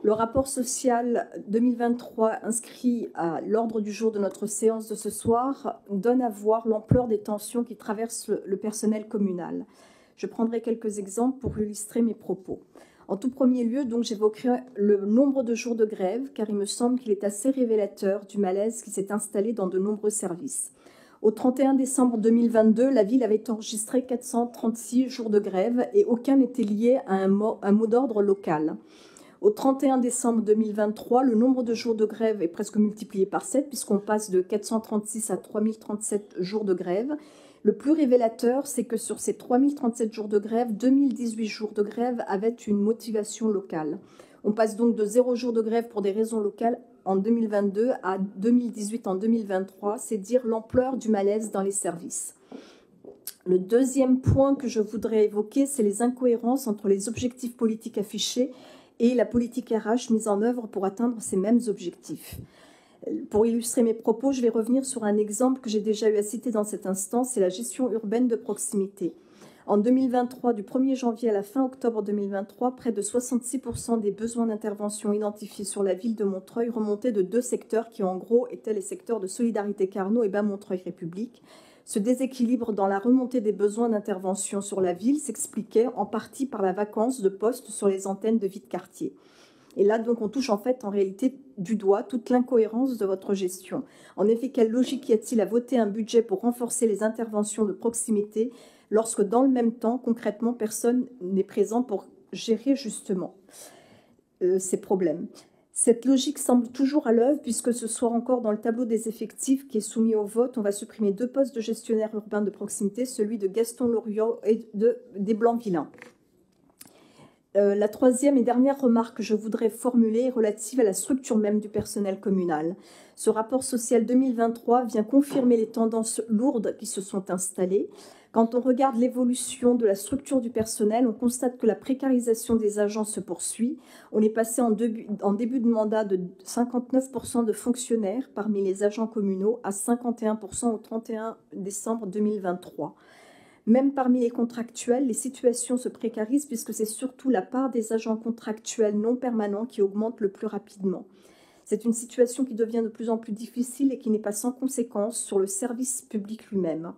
Le rapport social 2023 inscrit à l'ordre du jour de notre séance de ce soir donne à voir l'ampleur des tensions qui traversent le personnel communal. Je prendrai quelques exemples pour illustrer mes propos. En tout premier lieu, donc, j'évoquerai le nombre de jours de grève, car il me semble qu'il est assez révélateur du malaise qui s'est installé dans de nombreux services. Au 31 décembre 2022, la ville avait enregistré 436 jours de grève et aucun n'était lié à un mot d'ordre local. Au 31 décembre 2023, le nombre de jours de grève est presque multiplié par 7 puisqu'on passe de 436 à 3037 jours de grève. Le plus révélateur, c'est que sur ces 3037 jours de grève, 2018 jours de grève avaient une motivation locale. On passe donc de 0 jours de grève pour des raisons locales en 2022 à 2018 en 2023. C'est dire l'ampleur du malaise dans les services. Le deuxième point que je voudrais évoquer, c'est les incohérences entre les objectifs politiques affichés et la politique RH mise en œuvre pour atteindre ces mêmes objectifs. Pour illustrer mes propos, je vais revenir sur un exemple que j'ai déjà eu à citer dans cet instant, c'est la gestion urbaine de proximité. En 2023, du 1er janvier à la fin octobre 2023, près de 66% des besoins d'intervention identifiés sur la ville de Montreuil remontaient de deux secteurs qui, en gros, étaient les secteurs de Solidarité Carnot et Bas-Montreuil République. Ce déséquilibre dans la remontée des besoins d'intervention sur la ville s'expliquait en partie par la vacance de postes sur les antennes de vie de quartier. Et là, donc, on touche en fait, en réalité, du doigt toute l'incohérence de votre gestion. En effet, quelle logique y a-t-il à voter un budget pour renforcer les interventions de proximité lorsque, dans le même temps, concrètement, personne n'est présent pour gérer justement ces problèmes? Cette logique semble toujours à l'œuvre puisque ce soir encore dans le tableau des effectifs qui est soumis au vote, on va supprimer 2 postes de gestionnaire urbain de proximité, celui de Gaston Loriot et des Blancs-Vilains. La troisième et dernière remarque que je voudrais formuler est relative à la structure même du personnel communal. Ce rapport social 2023 vient confirmer les tendances lourdes qui se sont installées. Quand on regarde l'évolution de la structure du personnel, on constate que la précarisation des agents se poursuit. On est passé en début de mandat de 59% de fonctionnaires parmi les agents communaux à 51% au 31 décembre 2023. Même parmi les contractuels, les situations se précarisent puisque c'est surtout la part des agents contractuels non permanents qui augmente le plus rapidement. C'est une situation qui devient de plus en plus difficile et qui n'est pas sans conséquence sur le service public lui-même.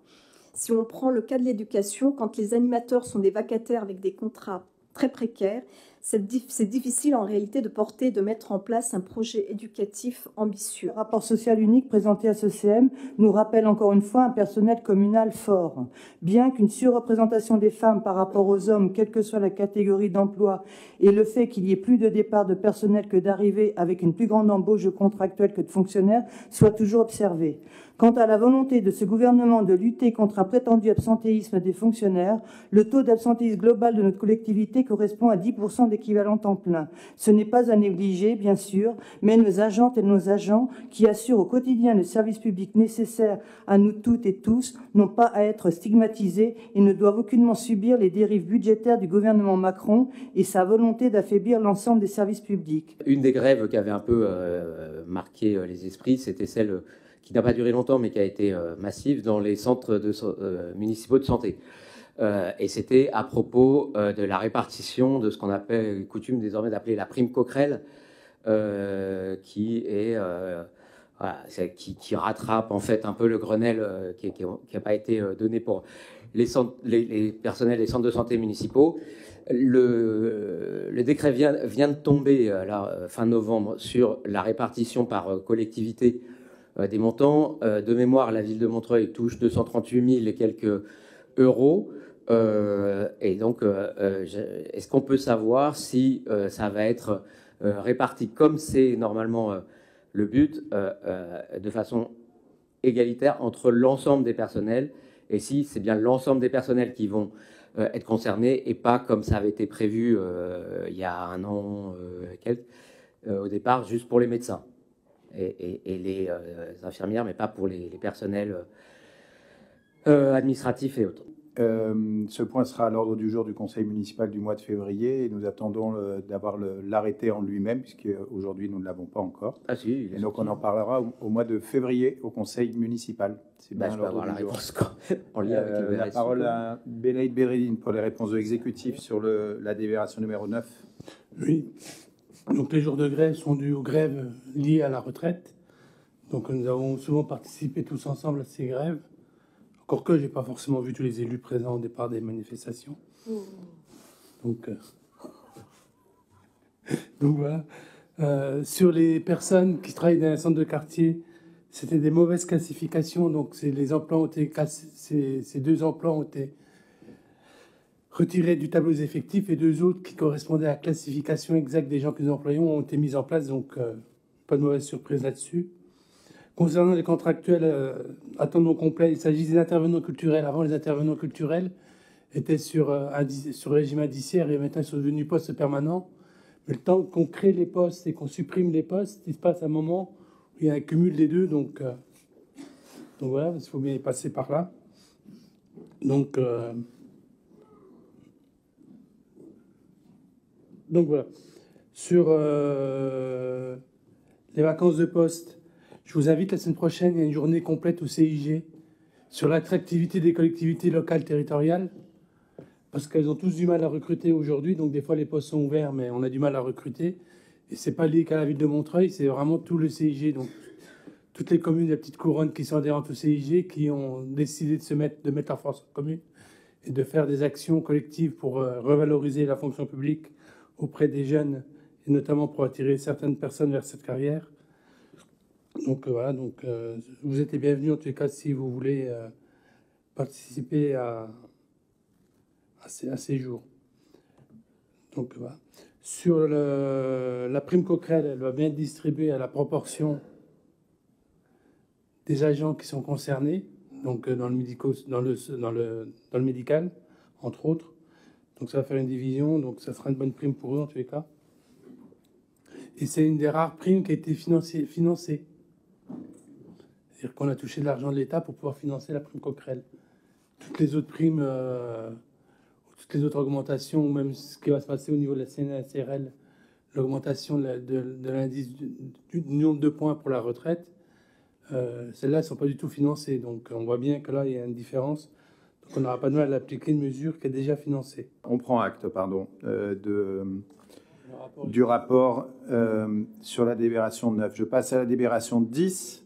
Si on prend le cas de l'éducation, quand les animateurs sont des vacataires avec des contrats très précaires, c'est difficile en réalité de porter et de mettre en place un projet éducatif ambitieux. Le rapport social unique présenté à ce CM nous rappelle encore une fois un personnel communal fort. Bien qu'une surreprésentation des femmes par rapport aux hommes, quelle que soit la catégorie d'emploi, et le fait qu'il y ait plus de départ de personnel que d'arrivée avec une plus grande embauche de contractuels que de fonctionnaires, soit toujours observé. Quant à la volonté de ce gouvernement de lutter contre un prétendu absentéisme des fonctionnaires, le taux d'absentéisme global de notre collectivité correspond à 10% d'équivalent temps plein. Ce n'est pas à négliger, bien sûr, mais nos agentes et nos agents qui assurent au quotidien le service public nécessaire à nous toutes et tous n'ont pas à être stigmatisés et ne doivent aucunement subir les dérives budgétaires du gouvernement Macron et sa volonté d'affaiblir l'ensemble des services publics. Une des grèves qui avait un peu marqué les esprits, c'était celle qui n'a pas duré longtemps, mais qui a été massive dans les centres municipaux de santé. Et c'était à propos de la répartition de ce qu'on appelle, coutume désormais d'appeler la prime Coquerel, qui rattrape en fait un peu le Grenelle qui n'a pas été donné pour les personnels des centres de santé municipaux. Le décret vient de tomber fin novembre sur la répartition par collectivité des montants. De mémoire, la ville de Montreuil touche 238 000 et quelques euros. Et donc, est-ce qu'on peut savoir si ça va être réparti comme c'est normalement le but, de façon égalitaire entre l'ensemble des personnels, et si c'est bien l'ensemble des personnels qui vont être concernés et pas comme ça avait été prévu il y a un an au départ, juste pour les médecins et les infirmières, mais pas pour les personnels administratifs et autres. Ce point sera à l'ordre du jour du conseil municipal du mois de février et nous attendons d'avoir l'arrêté en lui-même, puisqu'aujourd'hui nous ne l'avons pas encore. Ah si. Et donc on en parlera au mois de février au conseil municipal. C'est bien, je peux avoir la réponse en lien avec la parole à Benaïd Bérédine pour les réponses de l'exécutif sur la délibération numéro 9. Oui. Donc les jours de grève sont dus aux grèves liées à la retraite. Donc nous avons souvent participé tous ensemble à ces grèves. Encore que je n'ai pas forcément vu tous les élus présents au départ des manifestations. Donc voilà. Sur les personnes qui travaillent dans un centre de quartier, c'était des mauvaises classifications. Donc les emplois ont été ces 2 emplois ont été retirés du tableau des effectifs et 2 autres qui correspondaient à la classification exacte des gens que nous employons ont été mis en place. Donc pas de mauvaise surprise là-dessus. Concernant les contractuels à temps non complet, il s'agit des intervenants culturels. Avant, les intervenants culturels étaient sur régime indiciaire et maintenant ils sont devenus postes permanents. Mais le temps qu'on crée les postes et qu'on supprime les postes, il se passe un moment où il y a un cumul des deux. Donc voilà, il faut bien y passer par là. Donc voilà. Sur les vacances de poste, je vous invite la semaine prochaine, il y a une journée complète au CIG sur l'attractivité des collectivités locales territoriales, parce qu'elles ont tous du mal à recruter aujourd'hui, donc des fois les postes sont ouverts, mais on a du mal à recruter. Et c'est pas lié qu'à la ville de Montreuil, c'est vraiment tout le CIG, donc toutes les communes de la petite couronne qui sont adhérentes au CIG, qui ont décidé de mettre leur force en commune et de faire des actions collectives pour revaloriser la fonction publique auprès des jeunes, et notamment pour attirer certaines personnes vers cette carrière. Donc voilà, vous êtes les bienvenus en tous les cas si vous voulez participer à ces jours. Donc voilà. Sur la prime Coquerel, elle va bien être distribuée à la proportion des agents qui sont concernés, donc dans le médical, entre autres. Donc ça va faire une division, donc ça sera une bonne prime pour eux en tous les cas. Et c'est une des rares primes qui a été financée. C'est-à-dire qu'on a touché de l'argent de l'État pour pouvoir financer la prime Coquerel. Toutes les autres primes, toutes les autres augmentations, ou même ce qui va se passer au niveau de la CNSRL, l'augmentation de l'indice du nombre de points pour la retraite, celles-là ne sont pas du tout financées. Donc on voit bien que là, il y a une différence. Donc on n'aura pas de mal à appliquer une mesure qui est déjà financée. On prend acte, du rapport sur la délibération 9. Je passe à la délibération 10.